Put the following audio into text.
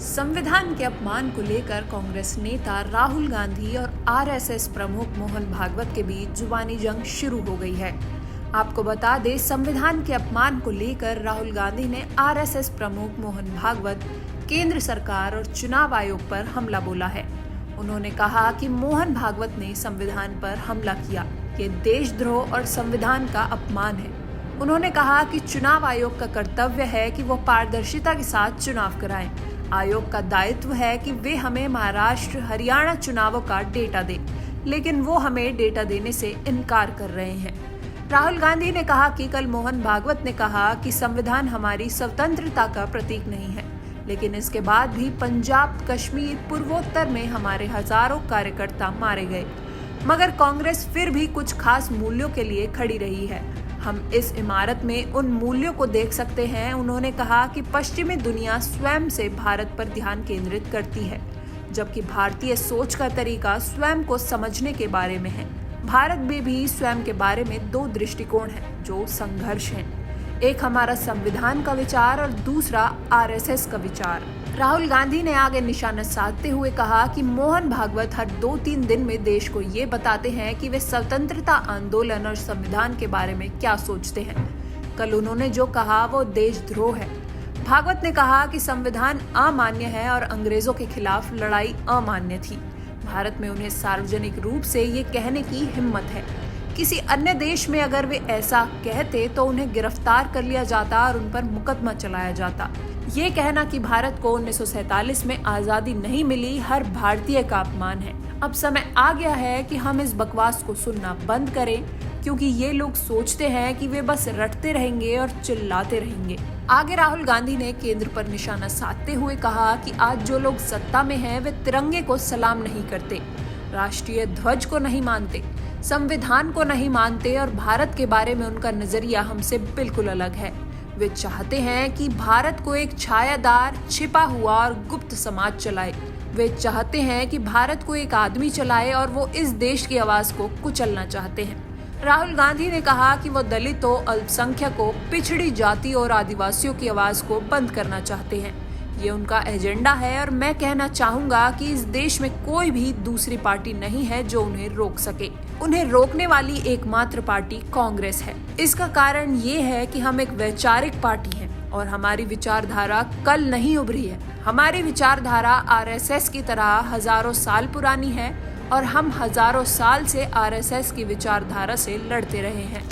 संविधान के अपमान को लेकर कांग्रेस नेता राहुल गांधी और आरएसएस प्रमुख मोहन भागवत के बीच जुबानी जंग शुरू हो गई है। आपको बता दें, संविधान के अपमान को लेकर राहुल गांधी ने आरएसएस प्रमुख मोहन भागवत, केंद्र सरकार और चुनाव आयोग पर हमला बोला है। उन्होंने कहा कि मोहन भागवत ने संविधान पर हमला किया, ये देशद्रोह और संविधान का अपमान है। उन्होंने कहा कि चुनाव आयोग का कर्तव्य है कि वो पारदर्शिता के साथ चुनाव कराएं। आयोग का दायित्व है कि वे हमें महाराष्ट्र, हरियाणा चुनावों का डेटा दे, लेकिन वो हमें डेटा देने से इनकार कर रहे हैं। राहुल गांधी ने कहा कि कल मोहन भागवत ने कहा कि संविधान हमारी स्वतंत्रता का प्रतीक नहीं है, लेकिन इसके बाद भी पंजाब, कश्मीर, पूर्वोत्तर में हमारे हजारों कार्यकर्ता मारे गए, मगर कांग्रेस फिर भी कुछ खास मूल्यों के लिए खड़ी रही है। हम इस इमारत में उन मूल्यों को देख सकते हैं। उन्होंने कहा कि पश्चिमी दुनिया स्वयं से भारत पर ध्यान केंद्रित करती है, जबकि भारतीय सोच का तरीका स्वयं को समझने के बारे में है। भारत में भी स्वयं के बारे में दो दृष्टिकोण हैं जो संघर्ष हैं। एक हमारा संविधान का विचार और दूसरा आरएसएस का विचार। राहुल गांधी ने आगे निशाना साधते हुए कहा कि मोहन भागवत हर 2-3 दिन में देश को ये बताते हैं कि वे स्वतंत्रता आंदोलन और संविधान के बारे में क्या सोचते हैं। कल उन्होंने जो कहा वो देशद्रोह है। भागवत ने कहा कि संविधान अमान्य है और अंग्रेजों के खिलाफ लड़ाई अमान्य थी। भारत में उन्हें सार्वजनिक रूप से ये कहने की हिम्मत है। किसी अन्य देश में अगर वे ऐसा कहते तो उन्हें गिरफ्तार कर लिया जाता और उन पर मुकदमा चलाया जाता। ये कहना कि भारत को 1947 में आजादी नहीं मिली हर भारतीय का अपमान है। अब समय आ गया है कि हम इस बकवास को सुनना बंद करें, क्योंकि ये लोग सोचते हैं कि वे बस रटते रहेंगे और चिल्लाते रहेंगे। आगे राहुल गांधी ने केंद्र पर निशाना साधते हुए कहा कि आज जो लोग सत्ता में हैं वे तिरंगे को सलाम नहीं करते, राष्ट्रीय ध्वज को नहीं मानते, संविधान को नहीं मानते और भारत के बारे में उनका नजरिया हमसे बिल्कुल अलग है। वे चाहते हैं कि भारत को एक छायादार, छिपा हुआ और गुप्त समाज चलाए। वे चाहते हैं कि भारत को एक आदमी चलाए और वो इस देश की आवाज को कुचलना चाहते हैं। राहुल गांधी ने कहा कि वो दलितों, अल्पसंख्यकों, पिछड़ी जाति और आदिवासियों की आवाज को बंद करना चाहते हैं। ये उनका एजेंडा है और मैं कहना चाहूंगा कि इस देश में कोई भी दूसरी पार्टी नहीं है जो उन्हें रोक सके। उन्हें रोकने वाली एकमात्र पार्टी कांग्रेस है। इसका कारण ये है कि हम एक वैचारिक पार्टी हैं और हमारी विचारधारा कल नहीं उभरी है। हमारी विचारधारा आरएसएस की तरह हजारों साल पुरानी है और हम हजारों साल से आरएसएस की विचारधारा से लड़ते रहे हैं।